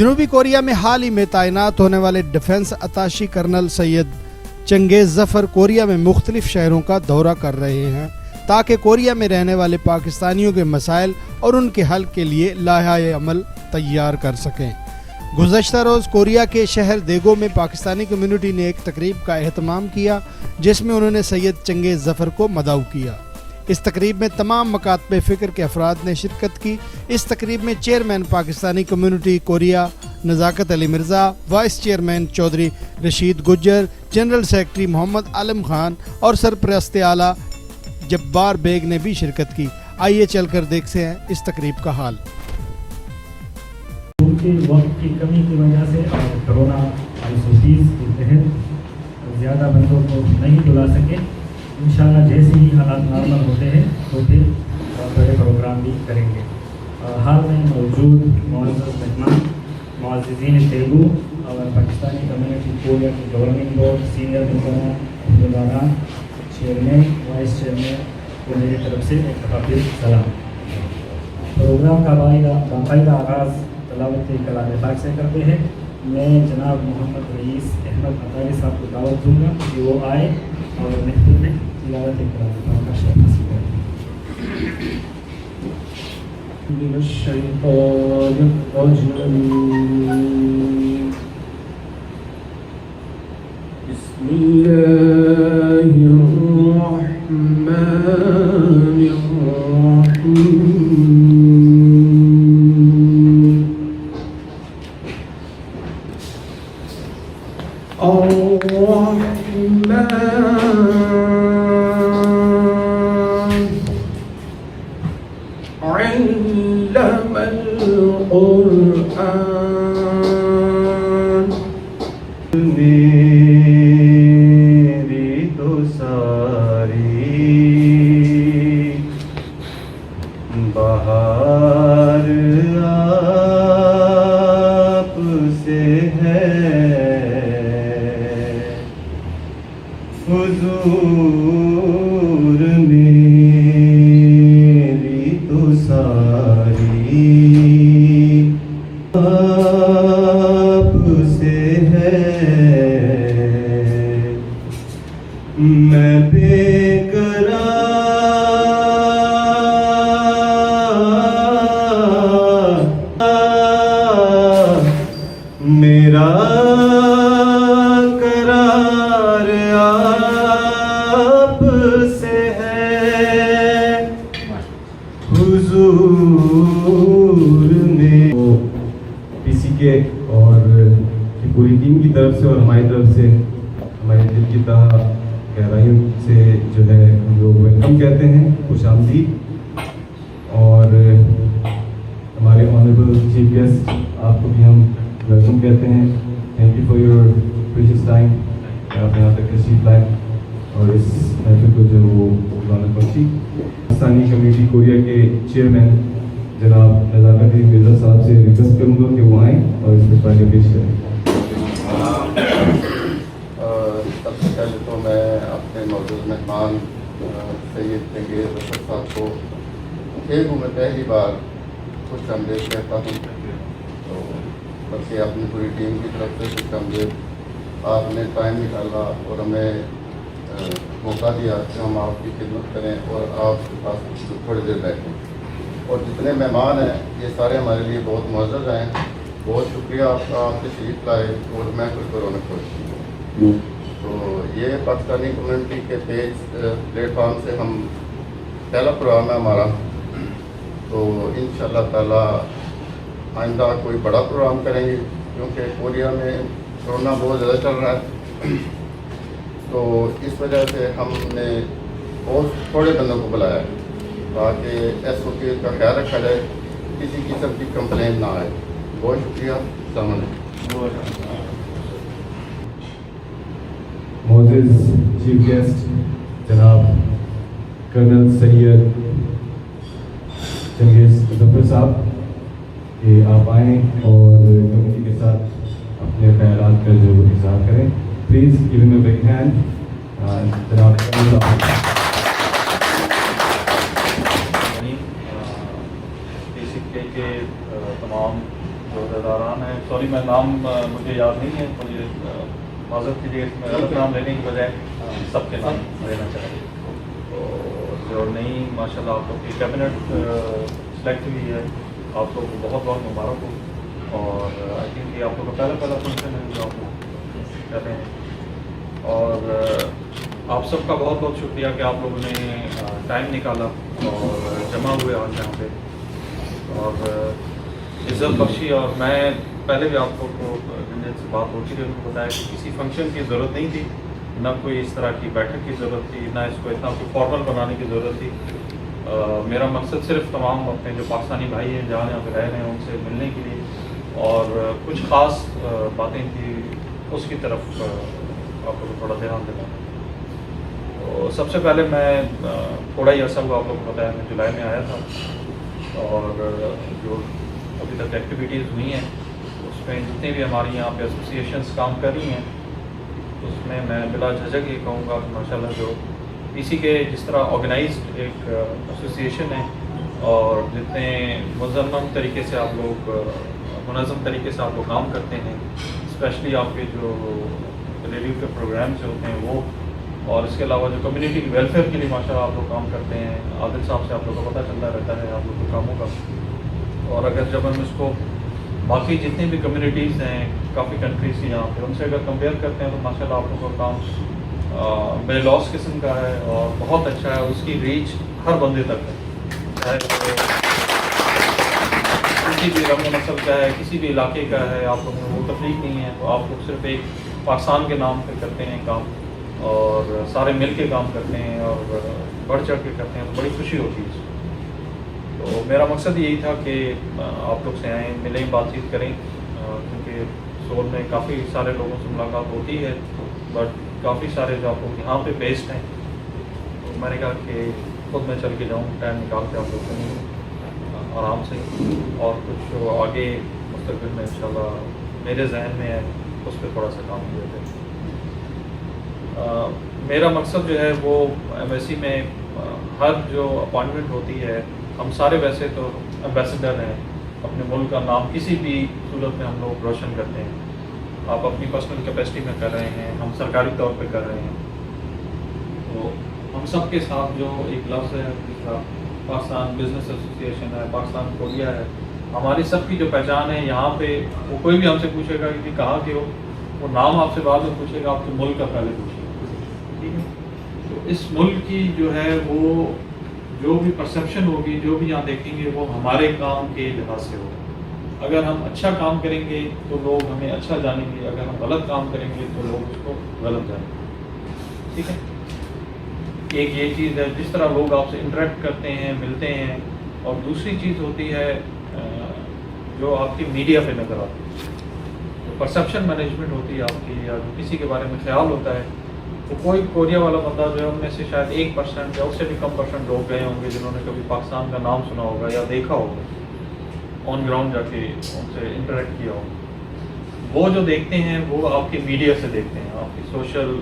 جنوبی کوریا میں حال ہی میں تعینات ہونے والے ڈیفنس اتاشی کرنل سید چنگیز ظفر کوریا میں مختلف شہروں کا دورہ کر رہے ہیں تاکہ کوریا میں رہنے والے پاکستانیوں کے مسائل اور ان کے حل کے لیے لائحہ عمل تیار کر سکیں۔ گزشتہ روز کوریا کے شہر دیگو میں پاکستانی کمیونٹی نے ایک تقریب کا اہتمام کیا جس میں انہوں نے سید چنگیز ظفر کو مدعو کیا۔ اس تقریب میں تمام مکاتب فکر کے افراد نے شرکت کی۔ اس تقریب میں چیئرمین پاکستانی کمیونٹی کوریا نزاکت علی مرزا، وائس چیئرمین چودھری رشید گجر، جنرل سیکرٹری محمد عالم خان اور سرپرست اعلیٰ جبار بیگ نے بھی شرکت کی۔ آئیے چل کر دیکھتے ہیں اس تقریب کا حال۔ کیونکہ وقت کی کمی کی وجہ سے اور کرونا 1920 کے تحت زیادہ بندوں کو نہیں بلا سکے۔ انشاءاللہ جیسے ہی حالات نارمل ہوتے ہیں تو پھر بڑے پروگرام بھی کریں گے۔ حال میں موجود معزز مہمان معززین تیلگو اور پاکستانی کمیونٹی کوریا کی گورننگ بورڈ سینئر ممبران عہدیداران چیئرمین وائس چیئرمین کو میری طرف سے ایک دفعہ پھر سلام۔ پروگرام کا باقاعدہ آغاز تلاوت کلام پاک سے کرتے ہیں۔ میں جناب محمد رئیس احمد عطاری صاحب کو دعوت دوں گا کہ وہ آئے اور محفل میں تلاوت کلام پاک کا شرف حاصل کریں۔ من الشیطان الرجیم بسم اللہ الرحمن الرحیم علم القرآن میری تو ساری بہار آپ سے ہے، حضور میری تو ساری آپ سے ہے، میں بے قرار، میرا قرار آپ سے ہے، حضور میں پی سی کے اور پوری ٹیم کی طرف سے اور ہماری طرف سے ہمارے دل کی تہہ گہرائیوں سے جو ہے ہم لوگ ویلکم کہتے ہیں، خوش آمدید۔ اور ہمارے آنریبل چیف گیسٹ آپ کو بھی ہم ویلکم کہتے ہیں۔ Thank you for your precious time, آپ یہاں تک تشریف لائیں اور اس محفل کو جو وہ رونق بخشی۔ پاکستانی کمیونٹی کوریا کے چیئرمین جناب نزاکت علی مرزا صاحب سے ریکویسٹ کروں گا کہ وہ آئیں اور اس میں پہلے پیش کریں۔ سب سے پہلے تو میں اپنے موجود مہمان سید چنگیز ظفر صاحب کو دیگو میں پہلی بار خوش آمدید کہتا ہوں، تو بلکہ اپنی پوری ٹیم کی طرف سے خوش آمدید۔ آپ نے ٹائم نکالا اور ہمیں موقع دیا کہ ہم آپ کی خدمت کریں اور آپ کے پاس تھوڑی دیر بیٹھیں، اور جتنے مہمان ہیں یہ سارے ہمارے لیے بہت معزز ہیں۔ بہت شکریہ آپ کا، آپ تشریف لائے اور میں کچھ کروں میں خوش ہوں۔ تو یہ پاکستانی کمیونٹی کے پلیٹ فارم سے ہم پہلا پروگرام ہے ہمارا، تو انشاءاللہ تعالیٰ آئندہ کوئی بڑا پروگرام کریں گے، کیونکہ کوریا میں کرونا بہت زیادہ چل رہا ہے، تو اس وجہ سے ہم نے بہت تھوڑے بندوں کو بلایا ہے تاکہ SOP کا خیال رکھا جائے، کسی قسم کی کمپلین نہ آئے۔ بہت شکریہ، السلام علیکم۔ معزز چیف گیسٹ جناب کرنل سید چنگیز ظفر صاحب کہ آپ آئیں اور کمیٹی کے ساتھ اپنے خیالات کا جو اظہار کریں۔ پلیز گیو ہم اے بگ ہینڈ جناب کے تمام جو عہدیداران ہیں، سوری میں نام مجھے یاد نہیں ہے، مجھے معذرت کیجیے، اس میں غلط نام لینے کی بجائے سب کے نام لینا چاہیے. تو جو نئی ماشاء اللہ آپ لوگ کی کیبنٹ سلیکٹ ہوئی ہے، آپ لوگ کو بہت بہت مبارک ہو. اور آئی تھنک یہ آپ لوگ کا پہلا فنکشن ہے جو آپ لوگ کر رہے ہیں. اور آپ سب کا بہت بہت شکریہ کہ آپ لوگوں نے ٹائم نکالا اور جمع ہوئے آج یہاں پہ اور عزت بخشی. اور میں پہلے بھی آپ لوگ کو جن سے بات ہوتی رہی ان کو بتایا کہ کسی فنکشن کی ضرورت نہیں تھی، نہ کوئی اس طرح کی بیٹھک کی ضرورت تھی، نہ اس کو اتنا کوئی فارمل بنانے کی ضرورت تھی. میرا مقصد صرف تمام اپنے جو پاکستانی بھائی ہیں جہاں یہاں پہ رہ رہے ہیں ان سے ملنے کے لیے اور کچھ خاص باتیں تھی اس کی طرف آپ لوگ کو تھوڑا دھیان دینا. تو سب سے پہلے میں تھوڑا ہی عرصہ ہوا آپ لوگوں کو بتایا، میں جولائی میں آیا تھا اور جو ابھی تک ایکٹیویٹیز ہوئی ہیں اس میں جتنے بھی ہماری یہاں پہ ایسوسیشنس کام کر رہی ہیں اس میں بلا جھجک یہ کہوں گا کہ ماشاء اللہ جو پی سی کے جس طرح آرگنائزڈ ایک ایسوسیشن ہے اور جتنے منظم طریقے سے آپ لوگ منظم طریقے سے آپ لوگ کام کرتے ہیں، اسپیشلی آپ کے جو ریڈیو کے پروگرامس ہوتے ہیں وہ، اور اس کے علاوہ جو کمیونٹی ویلفیئر کے لیے ماشاء اللہ آپ لوگ کام کرتے ہیں. عادل صاحب سے آپ لوگ کو پتہ چلتا رہتا ہے آپ لوگ کے کاموں کا. اور اگر جب ہم اس کو باقی جتنی بھی کمیونٹیز ہیں کافی کنٹریز کی یہاں پہ ان سے اگر کمپیئر کرتے ہیں تو ماشاء اللہ آپ لوگوں کا کام بے لوس قسم کا ہے اور بہت اچھا ہے. اس کی ریچ ہر بندے تک ہے، چاہے کسی بھی رنگ نسل کا ہے، کسی بھی علاقے کا ہے. آپ لوگوں میں وہ تفریق نہیں ہے. تو آپ لوگ صرف ایک پاکستان کے نام پہ کرتے ہیں کام اور سارے مل کے کام کرتے ہیں اور بڑھ چڑھ کے کرتے ہیں تو بڑی خوشی ہوتی ہے. تو میرا مقصد یہی تھا کہ آپ لوگ سے آئیں، ملیں، بات چیت کریں، کیونکہ سول میں کافی سارے لوگوں سے ملاقات ہوتی ہے بٹ کافی سارے جو آپ لوگ یہاں پہ بیسڈ ہیں. تو میں نے کہا کہ خود میں چل کے جاؤں، ٹائم نکال کے آپ لوگ سے ملوں آرام سے اور کچھ جو آگے مستقبل میں انشاءاللہ میرے ذہن میں ہے اس پہ تھوڑا سا کام کیا جائے. میرا مقصد جو ہے وہ ایم ایس سی میں ہر جو اپائنٹمنٹ ہوتی ہے، ہم سارے ویسے تو ایمبیسڈر ہیں، اپنے ملک کا نام کسی بھی صورت میں ہم لوگ روشن کرتے ہیں. آپ اپنی پرسنل کیپیسٹی میں کر رہے ہیں، ہم سرکاری طور پہ کر رہے ہیں. تو ہم سب کے ساتھ جو ایک لفظ ہے جس کا پاکستان بزنس ایسوسیشن ہے، پاکستان کوریا ہے، ہماری سب کی جو پہچان ہے یہاں پہ وہ کوئی بھی ہم سے پوچھے گا کہ کہاں کے ہو، وہ نام آپ سے بعد میں پوچھے گا، آپ کے ملک کا پہلے پوچھے گا. ٹھیک ہے. تو اس ملک کی جو ہے وہ جو بھی پرسیپشن ہوگی، جو بھی یہاں دیکھیں گے وہ ہمارے کام کے لحاظ سے ہوگا. اگر ہم اچھا کام کریں گے تو لوگ ہمیں اچھا جانیں گے، اگر ہم غلط کام کریں گے تو لوگ اس کو غلط جانیں گے. ٹھیک ہے. ایک یہ چیز ہے جس طرح لوگ آپ سے انٹریکٹ کرتے ہیں، ملتے ہیں. اور دوسری چیز ہوتی ہے جو آپ کی میڈیا پہ نظر آتی ہے، جو پرسیپشن مینجمنٹ ہوتی ہے آپ کی، یا جو کسی کے بارے میں خیال ہوتا ہے. تو کوئی کوریا والا بندہ جو ہے ان میں سے شاید 1% یا اس سے بھی کم پرسنٹ لوگ گئے ہوں گے جنہوں نے کبھی پاکستان کا نام سنا ہوگا یا دیکھا ہوگا، آن گراؤنڈ جا کے ان سے انٹریکٹ کیا ہوگا. وہ جو دیکھتے ہیں وہ آپ کے میڈیا سے دیکھتے ہیں، آپ کی سوشل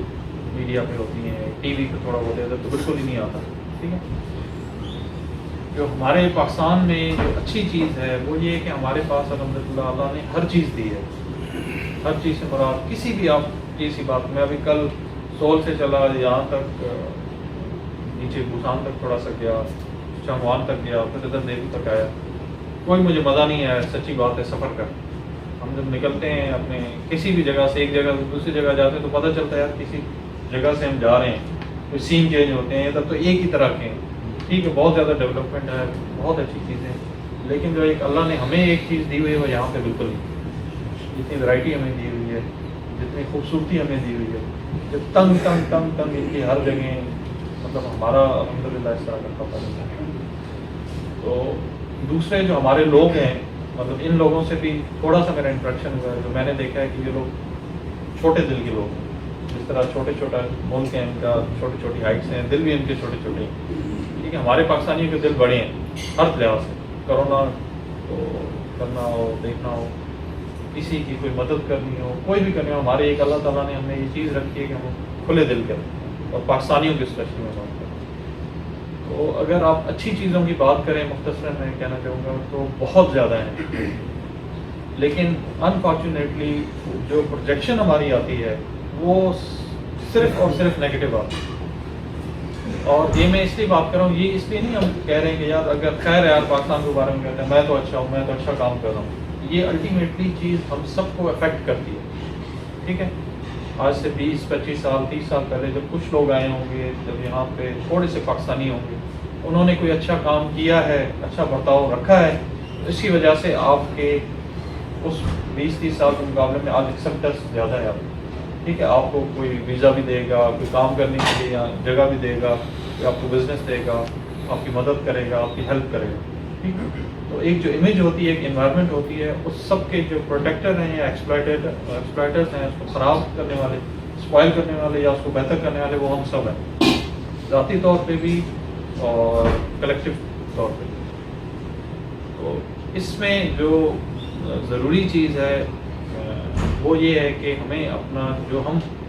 میڈیا پہ ہوتی ہیں، ٹی وی پہ تھوڑا بہت ادھر تو بالکل ہی نہیں آتا. ٹھیک ہے. جو ہمارے پاکستان میں جو اچھی چیز ہے وہ یہ ہے کہ ہمارے پاس الحمدللہ اللہ نے ہر چیز دی ہے. ہر چیز سے مراد کسی بھی آپ کی سی بات میں ابھی کل سول سے چلا یہاں تک نیچے بوسان تک تھوڑا سا گیا، چنگوان تک گیا، پھر ادھر نیرو تک آیا. کوئی مجھے مزہ نہیں آیا، سچی بات ہے. سفر کر ہم جب نکلتے ہیں اپنے کسی بھی جگہ سے، ایک جگہ سے دوسری جگہ جاتے ہیں تو پتہ چلتا ہے یار کسی جگہ سے ہم جا رہے ہیں، کوئی سین چینج ہوتے ہیں. تب تو ایک ہی طرح کے ہیں. ٹھیک ہے، بہت زیادہ ڈیولپمنٹ ہے، بہت اچھی چیزیں، لیکن جو ایک اللہ نے ہمیں ایک چیز دی ہوئی ہے وہ یہاں پہ بالکل نہیں. جتنی ورائٹی ہمیں دی ہوئی ہے، جتنی خوبصورتی ہمیں دی ہوئی ہے، جو تنگ تنگ تنگ تنگ ان کی ہر جگہ، مطلب ہمارا الحمدللہ اس طرح کا کپڑا نہیں ہے. تو دوسرے جو ہمارے لوگ ہیں، مطلب ان لوگوں سے بھی تھوڑا سا میرا انٹریکشن ہوا ہے. جو میں نے دیکھا ہے کہ یہ لوگ چھوٹے دل کے لوگ ہیں، جس طرح چھوٹے چھوٹا ملک ہے ان کا، چھوٹی چھوٹی ہائٹس ہیں، دل بھی ان کے چھوٹے چھوٹے ہیں. ٹھیک ہے. ہمارے پاکستانیوں کے دل بڑے ہیں ہر لحاظ سے. کرونا تو کرنا ہو، دیکھنا ہو، کسی کی کوئی مدد کرنی ہو، کوئی بھی کرنی ہو، ہمارے ایک اللہ تعالیٰ نے ہمیں یہ چیز رکھی ہے کہ ہم کھلے دل کریں، اور پاکستانیوں کی اسپیشلی میں بات کریں. تو اگر آپ اچھی چیزوں کی بات کریں، مختصراً میں کہنا چاہوں گا تو بہت زیادہ ہیں. لیکن انفارچونیٹلی جو پروجیکشن ہماری آتی ہے وہ صرف اور صرف نیگیٹو آتی ہے. اور یہ میں اس لیے بات کر رہا ہوں, یہ اس لیے نہیں ہم کہہ رہے ہیں کہ یار اگر خیر ہے یار پاکستان کے بارے میں کہتے ہیں میں تو اچھا ہوں, میں تو اچھا کام کر رہا ہوں. یہ الٹیمیٹلی چیز ہم سب کو افیکٹ کرتی ہے. ٹھیک ہے, آج سے 20-25 سال 30 سال پہلے جب کچھ لوگ آئے ہوں گے, جب یہاں پہ تھوڑے سے پاکستانی ہوں گے, انہوں نے کوئی اچھا کام کیا ہے, اچھا برتاؤ رکھا ہے, اس کی وجہ سے آپ کے اس 20-30 سال کے مقابلے میں آج ایکسیپٹنس زیادہ ہے آپ. ٹھیک ہے, آپ کو کوئی ویزا بھی دے گا, کوئی کام کرنے کے لیے جگہ بھی دے گا, کوئی آپ کو بزنس دے گا, آپ کی مدد کرے گا, آپ کی ہیلپ کرے گا. ٹھیک ہے, تو ایک جو امیج ہوتی ہے, ایک انوائرمنٹ ہوتی ہے, اس سب کے جو پروٹیکٹر ہیں یا ایکسپلائٹرز ہیں, اس کو خراب کرنے والے, اسپوائل کرنے والے یا اس کو بہتر کرنے والے وہ ہم سب ہیں, ذاتی طور پہ بھی اور کلیکٹیو طور پہ. تو اس میں جو ضروری چیز ہے وہ یہ ہے کہ ہمیں اپنا جو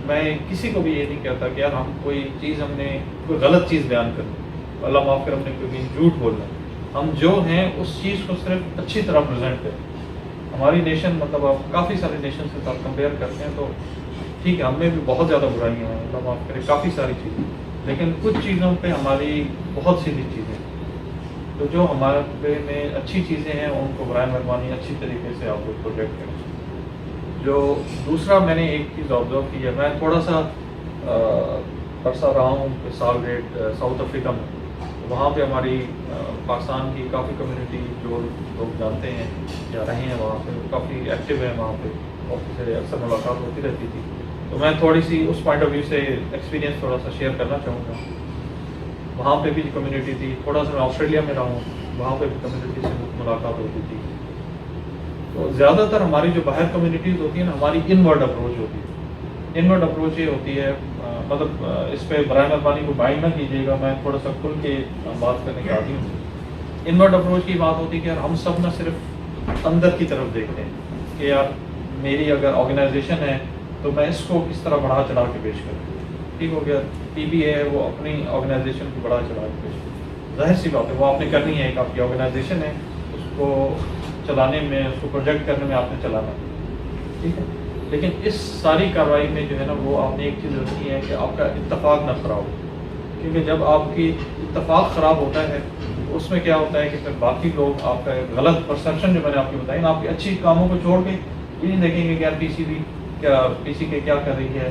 میں کسی کو بھی یہ نہیں کہتا کہ یار ہم کوئی چیز ہم نے کوئی غلط چیز بیان کر دی, اللہ معاف کر ہم نے کوئی جھوٹ بولنا. ہم جو ہیں اس چیز کو صرف اچھی طرح پریزنٹ کریں. ہماری نیشن مطلب آپ کافی سارے نیشن سے ساتھ کمپیئر کرتے ہیں تو ٹھیک ہے, ہم میں بھی بہت زیادہ برائیاں ہیں, اللہ معاف کرے, کافی ساری چیزیں, لیکن کچھ چیزوں پہ ہماری بہت سیدھی چیزیں ہیں. تو جو ہمارے میں اچھی چیزیں ہیں ان کو برائے مہربانی اچھی طریقے سے آپ کو پروجیکٹ کریں. جو دوسرا میں نے ایک چیز آبزرو کی ہے, میں تھوڑا سا عرصہ رہا ہوں سال گیٹ ساؤتھ افریقہ میں. وہاں پہ ہماری پاکستان کی کافی کمیونٹی جو لوگ جانتے ہیں یا رہے ہیں وہاں پہ کافی ایکٹیو ہیں وہاں پہ, اور سے اکثر ملاقات ہوتی رہتی تھی. تو میں تھوڑی سی اس پوائنٹ آف ویو سے ایکسپیرینس تھوڑا سا شیئر کرنا چاہوں گا. وہاں پہ بھی کمیونٹی تھی, تھوڑا سا میں آسٹریلیا میں رہا ہوں, وہاں پہ بھی کمیونٹی سے ملاقات ہوتی تھی. تو زیادہ تر ہماری جو باہر کمیونٹیز ہوتی ہیں نا, ہماری انورڈ اپروچ ہوتی ہے. انورڈ اپروچ یہ ہوتی ہے, مطلب اس پہ برائے مہربانی کو مائنڈ نہ کیجیے گا, میں تھوڑا سا کھل کے بات کرنے کا عادی ہوں. انورڈ اپروچ کی بات ہوتی ہے کہ یار ہم سب نہ صرف اندر کی طرف دیکھتے ہیں کہ یار میری اگر آرگنائزیشن ہے تو میں اس کو کس طرح بڑھا چڑھا کے پیش کروں. ٹھیک ہو گیا, پی بی اے ہے وہ اپنی آرگنائزیشن کو بڑھا چڑھا کے پیش کروں, ظاہر سی بات ہے وہ آپ نے کرنی ہے. ایک آپ کی آرگنائزیشن ہے, اس کو چلانے میں, اس کو پروجیکٹ کرنے میں آپ نے چلانا ہے. ٹھیک ہے, لیکن اس ساری کارروائی میں جو ہے نا وہ آپ نے ایک چیز رکھنی ہے کہ آپ کا اتفاق نہ خراب ہو. کیونکہ جب آپ کی اتفاق خراب ہوتا ہے اس میں کیا ہوتا ہے کہ پھر باقی لوگ آپ کا غلط پرسیپشن جو میں نے آپ کی بتائی نا, آپ کے اچھی کاموں کو چھوڑ کے یہ نہیں دیکھیں گے کہ یار پی سی کے کیا کر رہی ہے,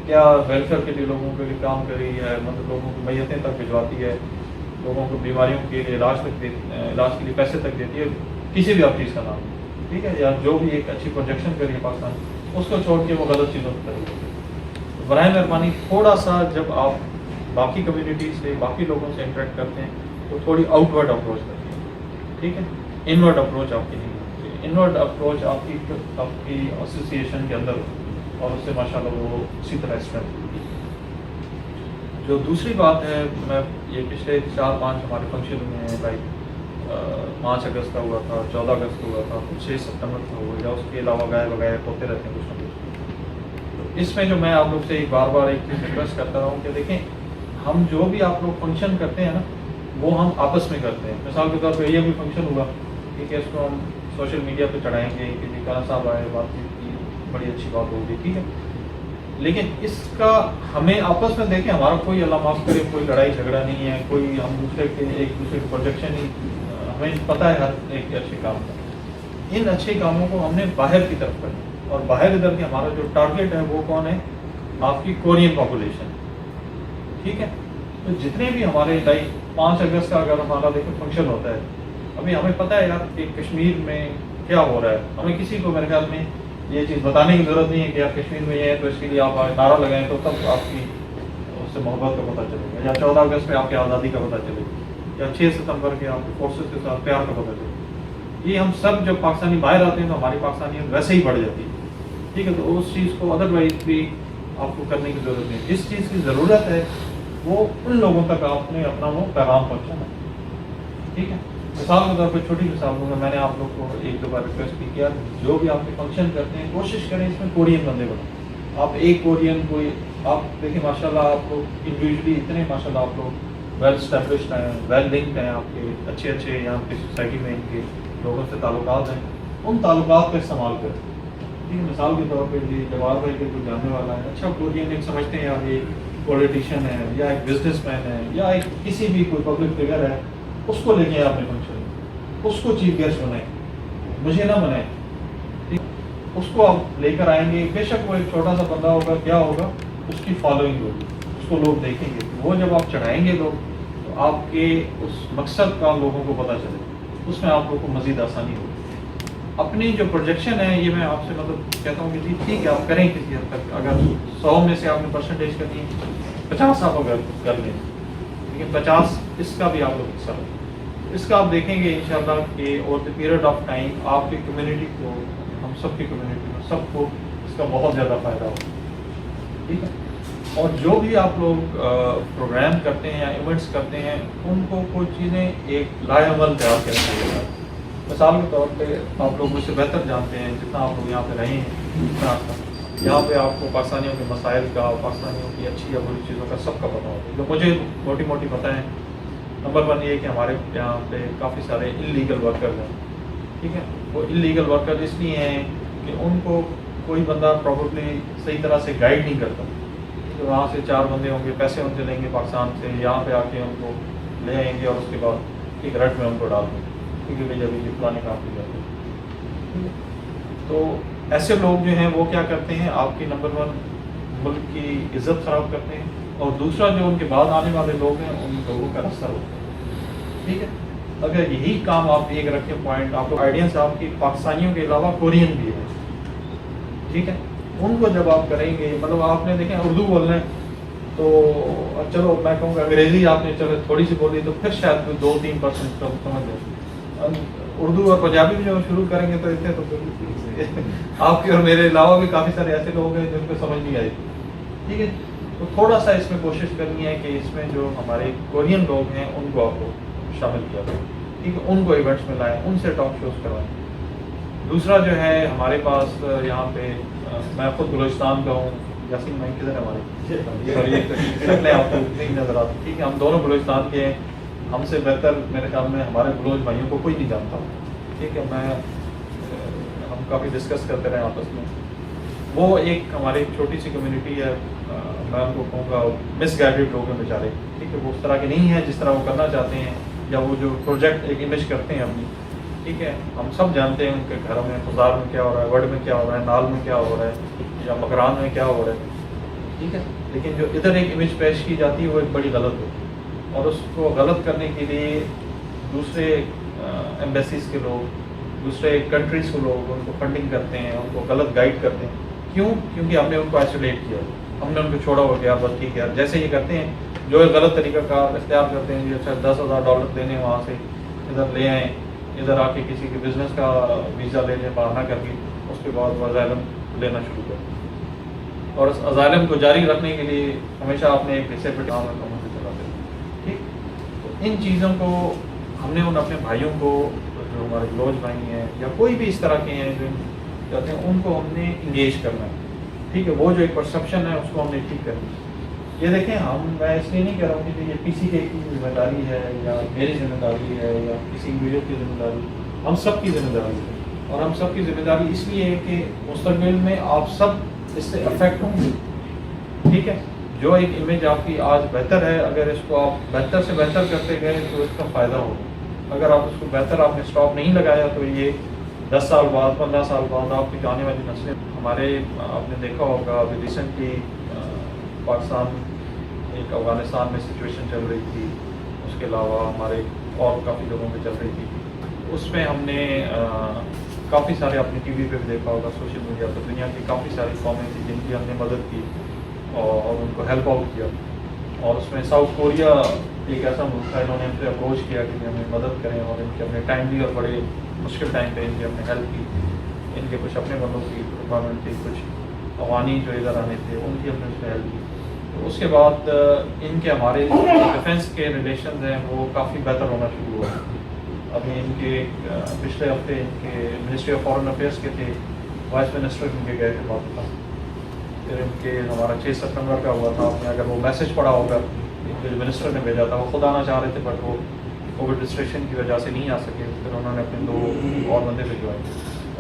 کیا ویلفیئر کے لیے لوگوں کے لیے کام کر رہی ہے, مطلب لوگوں کو میتیں تک بھجواتی ہے, لوگوں کو بیماریوں کے لیے علاج کے لیے پیسے تک دیتی ہے, کسی بھی آپ چیز کا نام. ٹھیک ہے, یا جو بھی ایک اچھی پروجیکشن کری ہے پاکستان, اس کو چھوڑ کے وہ غلط چیزوں کی طرف. برائے مہربانی تھوڑا سا جب آپ باقی کمیونٹی سے, باقی لوگوں سے انٹریکٹ کرتے ہیں تو تھوڑی آؤٹ ورڈ اپروچ کرتے ہیں. ٹھیک ہے, انورڈ اپروچ آپ کی نہیں ہوتی. انورڈ اپروچ آپ کی ایسوسیشن کے اندر اور اس سے ماشاء اللہ وہ اسی طرح اسٹرینتھ ہوتی ہے. جو دوسری بات ہے, میں یہ پچھلے 4-5 ہمارے فنکشن میں ہیں, لائک 5 اگست کا ہوا تھا, 14 اگست کا ہوا تھا, 6 ستمبر کا ہوا, یا اس کے علاوہ وغیرہ ہوتے رہتے ہیں کچھ نہ کچھ. اس میں جو میں آپ لوگ سے بار بار ایک چیز ریکویسٹ کرتا رہا ہوں کہ دیکھیں, ہم جو بھی آپ لوگ فنکشن کرتے ہیں نا وہ ہم آپس میں کرتے ہیں. مثال کے طور پہ یہ بھی فنکشن ہوا, ٹھیک ہے, اس کو ہم سوشل میڈیا پہ چڑھائیں گے کہ جی کانا صاحب آئے, بات چیت کی, بڑی اچھی بات ہوگی. ٹھیک ہے, لیکن اس کا ہمیں آپس میں دیکھیں, ہمارا کوئی اللہ معاف کرے کوئی لڑائی جھگڑا نہیں ہے, کوئی ہم دوسرے کے ایک دوسرے کے پروجیکشن نہیں, ہمیں پتہ ہے ہر ایک اچھے کام کا. ان اچھے کاموں کو ہم نے باہر کی طرف کرنا, اور باہر ادھر کے ہمارا جو ٹارگیٹ ہے وہ کون ہے, آپ کی کورین پاپولیشن. ٹھیک ہے, تو جتنے بھی ہمارے لائک 5 اگست کا اگر ہمارا دیکھیں فنکشن ہوتا ہے, ابھی ہمیں پتہ ہے یار کہ کشمیر میں کیا ہو رہا ہے. ہمیں کسی کو میرے خیال میں یہ چیز بتانے کی ضرورت نہیں ہے کہ یار کشمیر میں یہ ہے تو اس کے لیے آپ نعرہ لگائیں تو تب آپ کی اس سے محبت کا پتہ چلے گا, یا 14 اگست پہ آپ کی آزادی کا پتہ چلے گا, یا 6 ستمبر کے آپ کے فورسز کے ساتھ پیار کا پتہ چلے گا. یہ ہم سب جب پاکستانی باہر آتے ہیں تو ہماری پاکستانیت ویسے ہی بڑھ جاتی ہے. ٹھیک ہے, تو اس چیز کو ادروائز بھی آپ کو کرنے کی ضرورت نہیں. جس چیز کی ضرورت ہے وہ ان لوگوں تک آپ نے اپنا وہ پیغام پہنچانا. ٹھیک ہے, مثال کے طور پہ چھوٹی مثال دوں گا, میں نے آپ لوگ کو 1-2 بار ریکویسٹ کی کیا, جو بھی آپ کے فنکشن کرتے ہیں کوشش کریں اس میں کورین بندے بنائیں. آپ ایک کورین کوئی آپ دیکھیں, ماشاء اللہ آپ لوگ انڈیویجلی اتنے ماشاء اللہ آپ لوگ ویل اسٹیبلشڈ ہیں, ویل لنکڈ ہیں, آپ کے اچھے یہاں پہ سوسائٹی میں ان کے لوگوں سے تعلقات ہیں. ان تعلقات کا استعمال کریں. ٹھیک ہے, مثال کے طور پہ جوار بھائی کے کوئی جاننے والا ہے, اچھا کورین ایک سمجھتے ہیں یار یہ پولیٹیشین ہے یا ایک بزنس مین ہے یا ایک کسی بھی کوئی پبلک فگر ہے, اس کو لے کے آئے اپنے فنکشن میں, اس کو چیف گیسٹ بنائیں, مجھے نہ بنائیں. اس کو آپ لے کر آئیں گے, بے شک وہ ایک چھوٹا سا بندہ ہوگا, کیا ہوگا اس کی فالوئنگ ہوگی, اس کو لوگ دیکھیں گے. وہ جب آپ چڑھائیں گے لوگ تو آپ کے اس مقصد کا لوگوں کو پتہ چلے, اس میں آپ لوگوں کو مزید آسانی ہوگی. اپنی جو پروجیکشن ہے یہ میں آپ سے مطلب کہتا ہوں کہ جی ٹھیک ہے آپ کریں کسی حد تک, اگر 100 میں سے آپ نے پرسنٹیج کرنی ہے 50 آپ اگر کر لیں, لیکن 50 اس کا بھی آپ لوگ حصہ لیں. اس کا آپ دیکھیں گے انشاءاللہ کہ over the period of time آپ کی کمیونٹی کو, ہم سب کی کمیونٹی میں سب کو اس کا بہت زیادہ فائدہ ہوگا. ٹھیک ہے, اور جو بھی آپ لوگ پروگرام کرتے ہیں یا ایونٹس کرتے ہیں ان کو کوئی چیزیں ایک لائے عمل تیار کرنا چاہیے. مثال کے طور پہ آپ لوگ مجھ سے بہتر جانتے ہیں, جتنا آپ لوگ یہاں پہ رہے ہیں اتنا یہاں پہ آپ کو پاکستانیوں کے مسائل کا, پاکستانیوں کی اچھی یا بری چیزوں کا سب کا پتہ ہوتا ہے. جو مجھے موٹی موٹی پتہ ہے, نمبر 1 یہ کہ ہمارے یہاں پہ کافی سارے انلیگل ورکرز ہیں. ٹھیک ہے, وہ انلیگل ورکر اس لیے ہیں کہ ان کو کوئی بندہ پراپرلی صحیح طرح سے گائیڈ نہیں کرتا. تو وہاں سے 4 بندے ہوں گے, پیسے ان سے لیں گے پاکستان سے, یہاں پہ آ کے ان کو لے آئیں گے اور اس کے بعد ایک رٹ میں ان کو ڈال دیں گے کیونکہ بھائی ابھی یہ پرانے کام کی جاتے ہیں. تو ایسے لوگ جو ہیں وہ کیا کرتے ہیں, آپ کی نمبر 1 ملک کی عزت خراب کرتے ہیں, اور دوسرا جو ان کے بعد آنے والے لوگ ہیں ان لوگوں کا رستہ ہوتا ہے. ٹھیک ہے, اگر یہی کام آپ ایک رکھیں پوائنٹ, آپ کو آئیڈینس آپ کی پاکستانیوں کے علاوہ کورین بھی ہے. ٹھیک ہے, ان کو جب آپ کریں گے, مطلب آپ نے دیکھیں اردو بولنا ہے تو چلو میں کہوں گا انگریزی آپ نے چلو تھوڑی سی بولی تو پھر شاید کوئی 2-3% سمجھ لیں. اردو اور پنجابی بھی جب شروع کریں گے تو اتنے تو آپ کے اور میرے علاوہ بھی کافی سارے ایسے لوگ ہیں جن کو سمجھ نہیں آئی. ٹھیک ہے, تو تھوڑا سا اس میں کوشش کرنی ہے کہ اس میں جو ہمارے کورین لوگ ہیں ان کو آپ کو شامل کیا جائے. ٹھیک ہے, ان کو ایونٹس میں لائیں, ان سے ٹاک شوز کروائیں. دوسرا جو ہے ہمارے پاس یہاں پہ میں خود بلوچستان کا ہوں, یاسین بھائی کدھر ہے ہمارے, شکلیں آپ کو نہیں نظر آتی. ٹھیک ہے, ہم دونوں بلوچستان کے ہیں, ہم سے بہتر میرے خیال میں ہمارے بلوچ بھائیوں کو کوئی نہیں جانتا. ٹھیک ہے, ہم کافی ڈسکس کرتے رہے آپس میں. وہ ایک ہماری چھوٹی سی کمیونٹی ہے, میں ان کو کہوں گا مس گائیڈیڈ لوگ ہیں بیچارے. ٹھیک ہے, وہ اس طرح کے نہیں ہیں جس طرح وہ کرنا چاہتے ہیں, یا وہ جو پروجیکٹ ایک امیج کرتے ہیں اپنی. ٹھیک ہے, ہم سب جانتے ہیں ان کے گھروں میں خزار میں کیا ہو رہا ہے, وڈ میں کیا ہو رہا ہے, نال میں کیا ہو رہا ہے, یا مکران میں کیا ہو رہا ہے. ٹھیک ہے, لیکن جو ادھر ایک امیج پیش کی جاتی ہے وہ ایک بڑی غلط ہے, اور اس کو غلط کرنے کے لیے دوسرے ایمبیسیز کے لوگ, دوسرے کنٹریز کے لوگ ان کو فنڈنگ کرتے ہیں, ان کو غلط گائیڈ کرتے ہیں. کیوں؟ کیونکہ ہم نے ان کو آئسولیٹ کیا, ہم نے ان کو چھوڑا ہو گیا, بس ٹھیک ہے جیسے یہ کرتے ہیں, جو ایک غلط طریقہ کار اختیار کرتے ہیں, اچھا $10,000 دینے وہاں سے ادھر لے آئیں, ادھر آ کے کسی کے بزنس کا ویزا لے لیں بہانہ کر کے, اس کے بعد وہ اسائلم لینا شروع کریں, اور اس اسائلم کو جاری رکھنے کے لیے ہمیشہ آپ نے ایک حصے پہ کام چلاتے ہیں. ٹھیک, تو ان چیزوں کو ہم نے ان اپنے بھائیوں کو جو ہمارے بلوچ بھائی ہیں یا کوئی بھی اس طرح کے ہیں جو چاہتے ہیں, ان کو ہم نے انگیج کرنا ہے. ٹھیک ہے, وہ جو ایک پرسیپشن ہے اس کو ہم نے ٹھیک کرنا ہے. یہ دیکھیں, میں اس لیے نہیں کہہ رہا ہوں کہ یہ پی سی کے کی ذمہ داری ہے یا میری ذمہ داری ہے یا کسی انڈیویجول کی ذمہ داری, ہم سب کی ذمہ داری ہے. اور ہم سب کی ذمہ داری اس لیے ہے کہ مستقبل میں آپ سب اس سے افیکٹ ہوں گے. ٹھیک ہے, جو ایک امیج آپ کی آج بہتر ہے, اگر اس کو آپ بہتر سے بہتر کرتے گئے تو اس کا فائدہ ہوگا. اگر آپ اس کو بہتر آپ نے اسٹاپ نہیں لگایا تو یہ 10 سال بعد 15 سال بعد آپ کی آنے والی نسلیں, ہمارے آپ نے دیکھا ہوگا ابھی ریسنٹلی پاکستان ایک افغانستان میں سچویشن چل رہی تھی, اس کے علاوہ ہمارے اور کافی جگہوں میں چل رہی تھی. اس میں ہم نے کافی سارے اپنے ٹی وی پہ بھی دیکھا ہوگا, سوشل میڈیا پہ, دنیا کی کافی ساری قومیں تھیں جن کی ہم نے مدد کی اور ان کو ہیلپ آؤٹ کیا. اور اس میں ساؤتھ کوریا ایک ایسا ملک تھا, انہوں نے ہم سے اپروچ کیا کہ ہمیں مدد کریں, اور ان کے اپنے ٹائملی اور بڑے مشکل ٹائم پہ ان کی ہم نے ہیلپ کی. ان کے کچھ اپنے بندوں کی ڈپارٹمنٹ کی, کچھ افغانی جو ادھر آنے تھے ان کی ہم نے اس میں ہیلپ کی. تو اس کے بعد ان کے ہمارے ڈیفینس کے ریلیشنز ہیں وہ کافی بہتر ہونا شروع ہوا. ابھی ان کے پچھلے ہفتے ان کے منسٹری آف فارن افیئرس کے تھے, وائس منسٹر ان کے گئے تھے پاکستان. پھر ان کے ہمارا 6 ستمبر کا ہوا تھا, آپ نے اگر وہ میسج پڑھا ہوگا ان کے جو منسٹر نے بھیجا تھا, وہ خود آنا چاہ رہے تھے بٹ وہ کووڈ ریسٹرکشن کی وجہ سے نہیں آ سکے. پھر انہوں نے اپنے 2 اور بندے بھجوائے,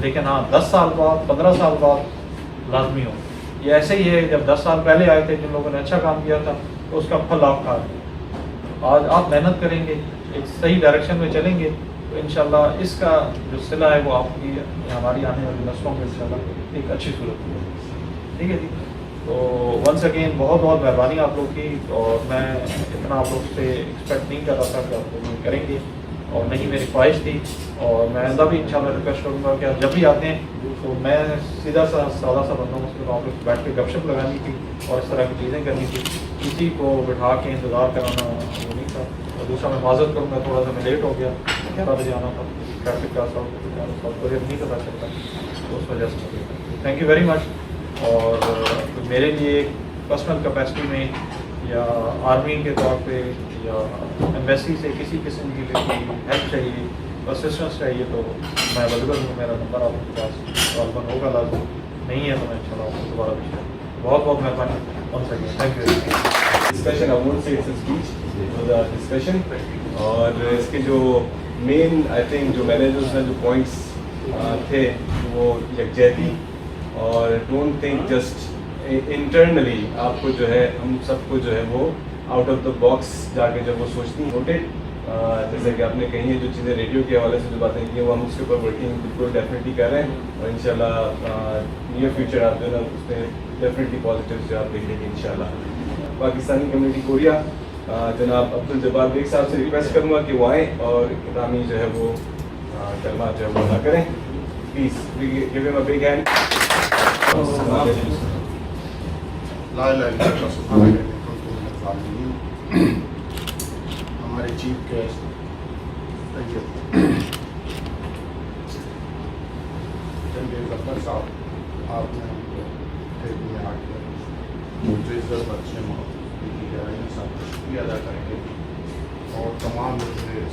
لیکن ہاں 10 سال بعد 15 سال بعد لازمی ہو. یہ ایسے ہی ہے جب 10 سال پہلے آئے تھے جن لوگوں نے اچھا کام کیا تھا تو اس کا پھل آپ کھا رہے ہیں. آج آپ محنت کریں گے, ایک صحیح ڈائریکشن میں چلیں گے تو انشاءاللہ اس کا جو صلہ ہے وہ آپ کی ہماری آنے والی نسلوں میں انشاءاللہ ایک اچھی صورت ہوگی. ٹھیک ہے جی. تو ونس اگین بہت بہت مہربانی آپ لوگ کی, اور میں اتنا آپ لوگ سے ایکسپیکٹ نہیں کر رہا تھا کہ آپ لوگ کریں گے, اور نہیں میری خواہش تھی. اور میں آئندہ بھی انشاءاللہ ریکویسٹ کروں گا کہ آپ جب بھی آتے ہیں تو میں سیدھا سا سادہ سا بندوں میں صرف آپ لوگ بیٹھ کے گپ شپ لگانی تھی اور اس طرح کی چیزیں کرنی تھی. کسی کو بٹھا کے انتظار کرانا وہ نہیں تھا. اور دوسرا میں معذرت کروں گا, تھوڑا سا میں لیٹ ہو گیا, 11 بجے آنا تھا, ٹریفک کا ساتھ نہیں پتا چلتا تو اس وجہ سے. Thank you very much. اور میرے لیے پرسنل کیپیسٹی میں یا آرمی کے طور پہ یا ایمبیسی سے کسی قسم کی ہیلپ چاہیے, اسسٹنس چاہیے تو میں اویلیبل ہوں. میرا نمبر آپ کے پاس غالباً ہوگا لازم, نہیں ہے تو میں انشاءاللہ آپ کو دوبارہ بھی شیئر. بہت بہت مہربانی. One second thank you. Discussion I won't say it's a speech, it was a discussion. اور اس کے جو مین آئی تھنک جو میں نے جو اس میں جو پوائنٹس تھے وہ یکجہتی, اور ڈونٹ تھنک جسٹ انٹرنلی آپ کو جو ہے ہم سب کو جو ہے وہ آؤٹ آف دا باکس جا کے جب وہ سوچتی ہوتے, جیسے کہ آپ نے کہیں ہے جو چیزیں ریڈیو کے حوالے سے جو باتیں کی ہیں وہ ہم اس کے اوپر ورکنگ بالکل ڈیفینیٹلی کر رہے ہیں, اور انشاءاللہ نیئر فیوچر آپ جو ہے نا اس میں ڈیفینیٹلی پازیٹیو جو آپ دیکھیں گے انشاءاللہ. پاکستانی کمیونٹی کوریا جناب عبدالجبار بیگ صاحب سے ریکویسٹ کروں گا کہ وہ آئیں اور اختتامی جو ہے وہ کلمات جو ہے وہ ادا کریں. پلیز گیو ہم اے بگ ہینڈ. لا الہ الا اللہ سبحانک انی کنت من الظالمین. ہمارے چیف گیسٹ چنگیز ظفر صاحب, آپ نے ہم کو ایک میں آ کے مجھے عزت بخشے کی گہرائی سے آپ کا شکریہ ادا کریں گے, اور تمام میرے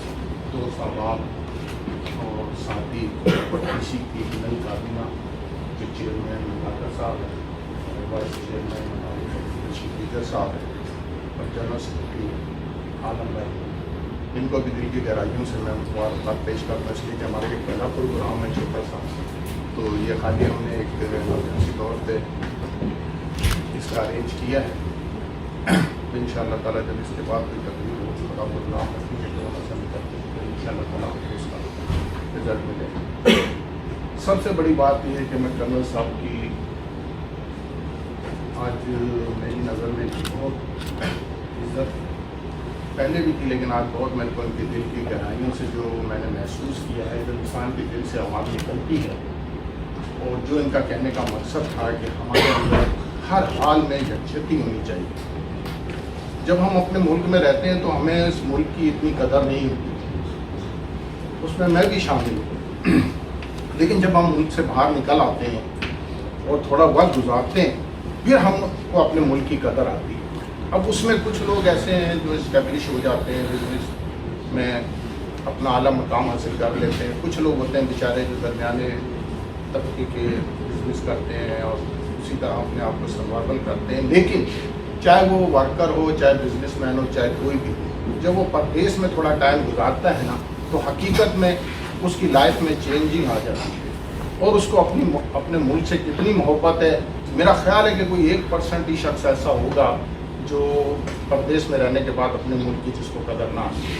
دوست احباب اور ساتھی اسی کی نئی کابینہ کے چیئرمین ملاقہ صاحب ہیں, وائس چیئرمین لیڈر صاحب ہیں, اور جنرل سیکرٹری عالم بھائی, ان کو بھی دل کی گہرائیوں سے میں مبارکباد پیش کرتا, اس لیے کہ ہمارے ایک پہلا پروگرام ہے چھوٹا سا, تو یہ خالی ہم نے ایک ایمرجنسی طور پہ اس کا ارینج کیا ہے. ان شاء اللہ تعالیٰ جب اس کے بعد کوئی تقریب ہو بڑا پروگرام رکھیں گے تو ان شاء اللہ تعالیٰ کو اس کا رزلٹ ملے. سب سے بڑی بات یہ ہے کہ میں کرنل صاحب کی آج میری نظر میں بہت عزت پہلے بھی تھی, لیکن آج بہت میں نے کو ان کے دل کی گہرائیوں سے جو میں نے محسوس کیا ہے, جب انسان کے دل سے آواز نکلتی ہے, اور جو ان کا کہنے کا مقصد تھا کہ ہمارے اندر ہر حال میں یکجہتی ہونی چاہیے. جب ہم اپنے ملک میں رہتے ہیں تو ہمیں اس ملک کی اتنی قدر نہیں ہوتی, اس میں بھی شامل ہوں, لیکن جب ہم ملک سے باہر نکل آتے ہیں اور تھوڑا وقت گزارتے ہیں پھر ہم کو اپنے ملک کی قدر آتی ہے. اب اس میں کچھ لوگ ایسے ہیں جو اسٹیبلش ہو جاتے ہیں, بزنس میں اپنا اعلیٰ مقام حاصل کر لیتے ہیں, کچھ لوگ ہوتے ہیں بیچارے جو درمیانے طبقے کے بزنس کرتے ہیں اور اسی طرح اپنے آپ کو سروائیول کرتے ہیں. لیکن چاہے وہ ورکر ہو, چاہے بزنس مین ہو, چاہے کوئی بھی ہو, جب وہ پردیس میں تھوڑا ٹائم گزارتا ہے نا تو حقیقت میں اس کی لائف میں چینجنگ آ جاتی ہے, اور اس کو اپنے ملک سے کتنی محبت ہے. میرا خیال ہے کہ کوئی 1% ہی شخص ایسا ہوگا جو پردیس میں رہنے کے بعد اپنے ملک کی جس کو قدر نہ آتی.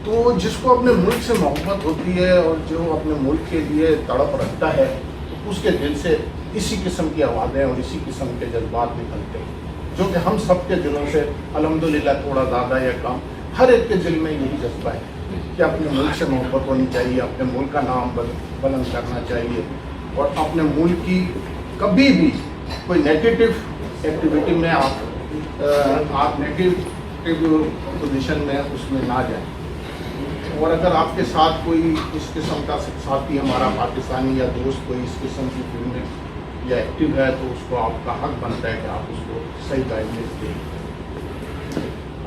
تو جس کو اپنے ملک سے محبت ہوتی ہے اور جو اپنے ملک کے لیے تڑپ رکھتا ہے, تو اس کے دل سے اسی قسم کی آوازیں اور اسی قسم کے جذبات نکلتے ہیں, جو کہ ہم سب کے دلوں سے الحمدللہ تھوڑا زیادہ یا کم ہر ایک کے دل میں یہی جذبہ ہے کہ اپنے ملک سے محبت ہونی چاہیے, اپنے ملک کا نام بلند کرنا چاہیے, اور اپنے ملک کی کبھی بھی کوئی نیگیٹو ایکٹیویٹی میں آپ نیگیٹو پوزیشن میں اس میں نہ جائیں. اور اگر آپ کے ساتھ کوئی اس قسم کا ساتھی ہمارا پاکستانی یا دوست کوئی اس قسم کی فلم میں یا ایکٹیو ہے تو اس کو آپ کا حق بنتا ہے کہ آپ اس کو صحیح گائیڈنس دیں.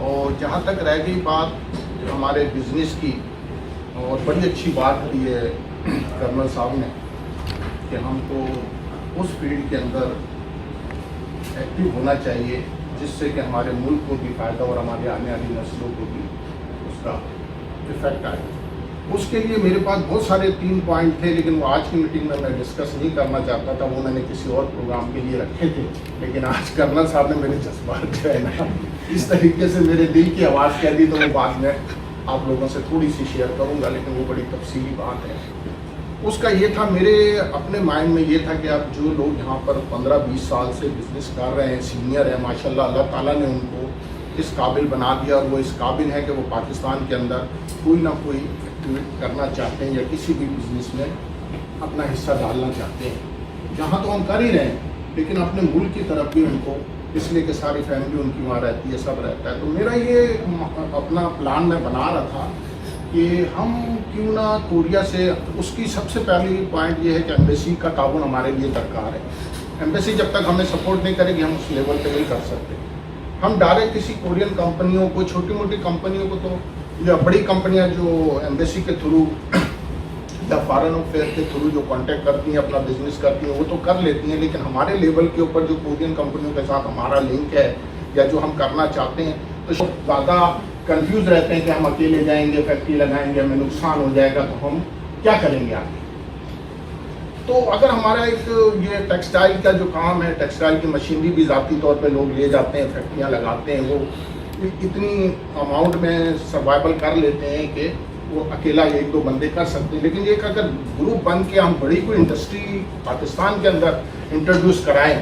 اور جہاں تک رہ گئی بات ہمارے بزنس کی, اور بڑی اچھی بات کی ہے کرنل صاحب نے کہ ہم کو اس فیلڈ کے اندر ایکٹیو ہونا چاہیے جس سے کہ ہمارے ملک کو بھی فائدہ اور ہمارے آنے والی نسلوں کو بھی اس کا افیکٹ آئے. اس کے لیے میرے پاس بہت سارے 3 پوائنٹ تھے، لیکن وہ آج کی میٹنگ میں ڈسکس نہیں کرنا چاہتا تھا، وہ میں نے کسی اور پروگرام کے لیے رکھے تھے، لیکن آج کرنل صاحب نے میرے جذبات جو ہے نا اس طریقے سے میرے دل کی آواز کہہ دی، تو وہ بعد میں آپ لوگوں سے تھوڑی سی شیئر کروں گا، لیکن وہ بڑی تفصیلی بات ہے۔ اس کا یہ تھا، میرے اپنے مائنڈ میں یہ تھا کہ اب جو لوگ یہاں پر 15-20 سال سے بزنس کر رہے ہیں، سینئر ہیں ماشاءاللہ، اللہ تعالیٰ نے ان کو اس قابل بنا دیا، اور وہ اس قابل ہے کہ وہ پاکستان کے اندر کوئی نہ کوئی ایکٹیویٹ کرنا چاہتے ہیں یا کسی بھی بزنس میں اپنا حصہ ڈالنا چاہتے ہیں۔ جہاں تو ہم کر ہی رہے ہیں، لیکن اپنے ملک کی طرف بھی ان کو، اس لیے کہ ساری فیملی ان کی وہاں رہتی ہے، سب رہتا ہے۔ تو میرا یہ اپنا پلان میں بنا رہا تھا کہ ہم کیوں نہ کوریا سے، اس کی سب سے پہلی پوائنٹ یہ ہے کہ ایمبیسی کا تعاون ہمارے لیے درکار ہے۔ ایمبیسی جب تک ہمیں سپورٹ نہیں کرے گی، ہم اس لیول پہ نہیں کر سکتے۔ ہم ڈائریکٹ کسی کورین کمپنیوں کو، چھوٹی موٹی کمپنیوں کو تو، یا بڑی کمپنیاں جو ایمبیسی کے تھرو یا فارن افیئر کے تھرو جو کانٹیکٹ کرتی ہیں، اپنا بزنس کرتی ہیں، وہ تو کر لیتی ہیں، لیکن ہمارے لیول کے اوپر جو کورین کمپنیوں کے ساتھ ہمارا لنک ہے یا جو ہم کرنا چاہتے ہیں، تو زیادہ کنفیوز رہتے ہیں کہ ہم اکیلے جائیں گے، فیکٹری لگائیں گے، ہمیں نقصان ہو جائے گا، تو ہم کیا کریں گے آگے۔ تو اگر ہمارا ایک یہ ٹیکسٹائل کا جو کام ہے، ٹیکسٹائل کی مشینری بھی ذاتی طور پہ لوگ لے جاتے ہیں، فیکٹریاں لگاتے ہیں، وہ اتنی اماؤنٹ میں سروائیول کر لیتے ہیں کہ وہ اکیلا 1-2 بندے کر سکتے ہیں، لیکن یہ کہ اگر گروپ بن کے ہم بڑی کوئی انڈسٹری پاکستان کے اندر انٹروڈیوس کرائیں،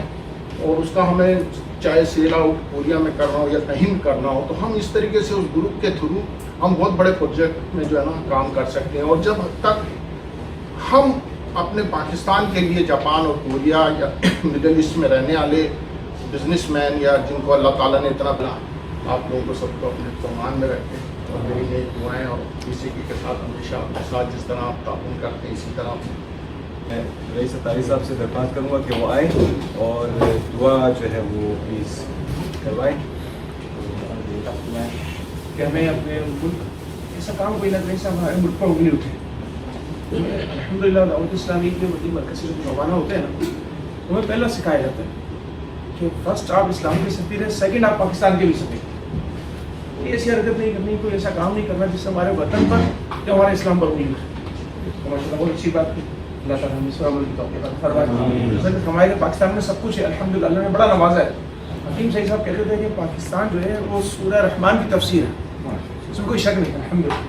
اور اس کا ہمیں چاہے سیل آؤٹ کوریا میں کرنا ہو یا کہیں بھی کرنا ہو، تو ہم اس طریقے سے اس گروپ کے تھرو ہم بہت بڑے پروجیکٹ میں جو ہے نا کام کر سکتے ہیں۔ اور جب تک ہم اپنے پاکستان کے لیے جاپان اور کوریا یا مڈل ایسٹ میں رہنے والے بزنس مین یا جن کو اللہ تعالیٰ نے اتنا بنا، آپ لوگوں کو سب کو اپنے فرمان میں رکھیں، اور میری نیک دعائیں، اور کسی کے ساتھ ہمیشہ آپ کے ساتھ جس طرح آپ تعاون کرتے ہیں اسی طرح میں رئیس اطاری صاحب سے درخواست کروں گا کہ وہ آئیں اور دعا جو ہے وہ پلیز کروائیں۔ کہ ہمیں اپنے ملک ایسا کام کوئی نہ کریں سے ہمارے ملک پر انگلی اٹھے۔ الحمدللہ دعوت اسلامی کے وکیل مرکز سے جو روانہ ہوتے ہیں نا، ہمیں پہلا سکھایا جاتا ہے کہ فرسٹ آپ اسلام کے سفیر ہیں، سیکنڈ آپ پاکستان کے بھی سفیر ہیں۔ کوئی ایسی حرکت نہیں کرنی، کوئی ایسا کام نہیں کرنا جس سے ہمارے وطن پر یا ہمارے اسلام پر انگلی اٹھے۔ ماشاء اللہ بہت اچھی بات ہے، اللہ تعالیٰ ہمیں اس عمل کی توفیق فرمائے۔ ہمارے پاکستان میں سب کچھ ہے الحمدللہ، اللہ نے بڑا نوازا ہے۔ حکیم صاحب صاحب کہتے تھے کہ پاکستان جو ہے وہ سورہ رحمان کی تفسیر ہے، اس میں کوئی شک نہیں، الحمدللہ۔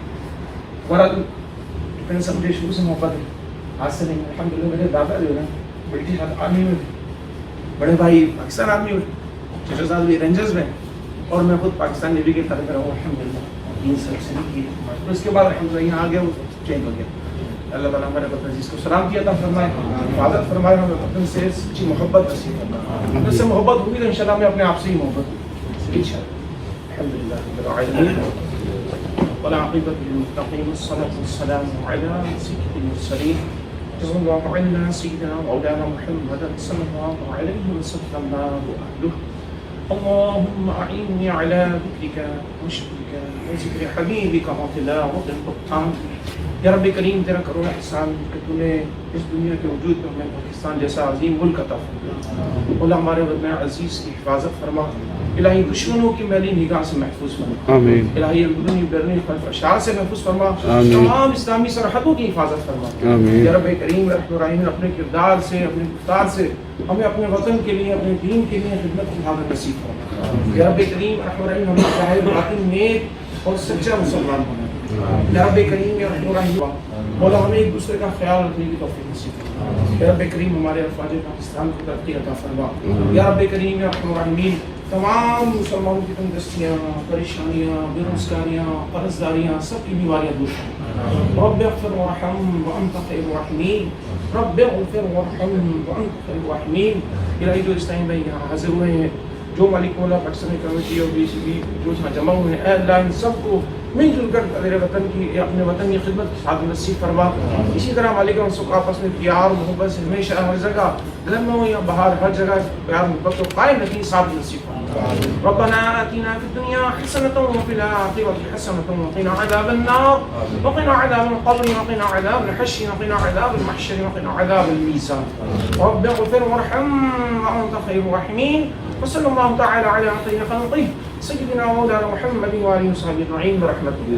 بہرحال میں سب مجھے شروع سے محبت ہے، آج سے نہیں، الحمدللہ۔ میرے دادا جو ہے نا بیٹی آرمی میں، بڑے بھائی پاکستان آرمی میں، چچا صاحب بھی رینجرز میں، اور میں خود پاکستان نیوی کے طرف رہا ہوں الحمدللہ۔ 3 سال سے نہیں کی، تو اس کے بعد الحمدللہ یہاں آ گیا، وہ چینج ہو گیا۔ اللہ تعالیٰ ہمارے وطن عزیز کو سلام کیا تھا فرمائے، حفاظت فرمائے، ہمیں وطن سے سچی محبت نصیب فرمائے۔ اس سے محبت ہوگی تو انشاءاللہ ہمیں اپنے آپ سے ہی محبت ہوگی انشاءاللہ۔ الحمدللہ رب العالمین، والعاقبة للمتقين، والصلاة والسلام على سيد المرسلين وعلى سيدنا مولانا محمد صلى الله عليه وسلم وأهله. اللهم أعني على ذكرك وشكرك وذكر حبيبك وتلاوة القرآن۔ یا رب کریم تیرا کرو احسان کہ تو نے اس دنیا کے وجود میں ہمیں پاکستان جیسا عظیم ملک عطا فرمایا۔ مولا ہمارے وطن عزیز کی حفاظت فرما، الہی دشمنوں کی میلی نگاہ سے محفوظ فرما، آمین۔ الہی اندرونی بیرونی خلف اشار سے محفوظ فرما، آمین۔ تمام اسلامی سرحدوں کی حفاظت فرما، آمین۔ یا رب کریم رحمت الرحیم اپنے کردار سے، اپنے گفتار سے ہمیں اپنے وطن کے لیے، اپنے دین کے لیے خدمت کی حاضر نصیب فرما۔ یا رب کریم رحمت الرحیم ہمیں ظاہر باطن نیک اور سچا مسلمان بنا۔ یا رب کریم یا رحمت الرحیم مولا ہمیں ایک دوسرے کا خیال رکھنے کی توفیق نصیب فرما۔ یا رب کریم ہمارے افواج پاکستان کو ترقی عطا فرما۔ یا رب کریم یا رحمت الرحیم تمام مسلمانوں کی تندرستیاں، پریشانیاں، بے روزگاریاں، قرض داریاں، سب کی بیماریاں دور فرما۔ رب اغفر وارحم وانت خیر الراحمین، رب اغفر وارحم وانت خیر الراحمین۔ الہی جو اسلام بھائی یہاں حاضر ہوئے ہیں، جو مالک مولا پاکستانی کمیٹی اور BCB جو یہاں جمع ہوئے ہیں، اے اللہ ان سب کو مل جل کر میرے وطن کی، اپنے وطن کی خدمت کی ساتھ نصیب فرما۔ اسی طرح مالک ان سب کو آپس میں پیار محبت سے ہمیشہ ہر جگہ، گرم ہو یا باہر، ہر جگہ پیار محبت کو قائم رکھنے ساتھ نصیب فرما۔ ربنا آتنا في الدنيا حسنة وفي الآخرة حسنة وقنا عذاب النار وقنا عذاب القبر وقنا عذاب الحشر وقنا عذاب المحشر وقنا عذاب الميزان رب اغفر وارحم وأنت خير الراحمين وصلى الله تعالى على خير خلقه سيدنا ومولانا محمد وآله وصحبه أجمعين برحمته.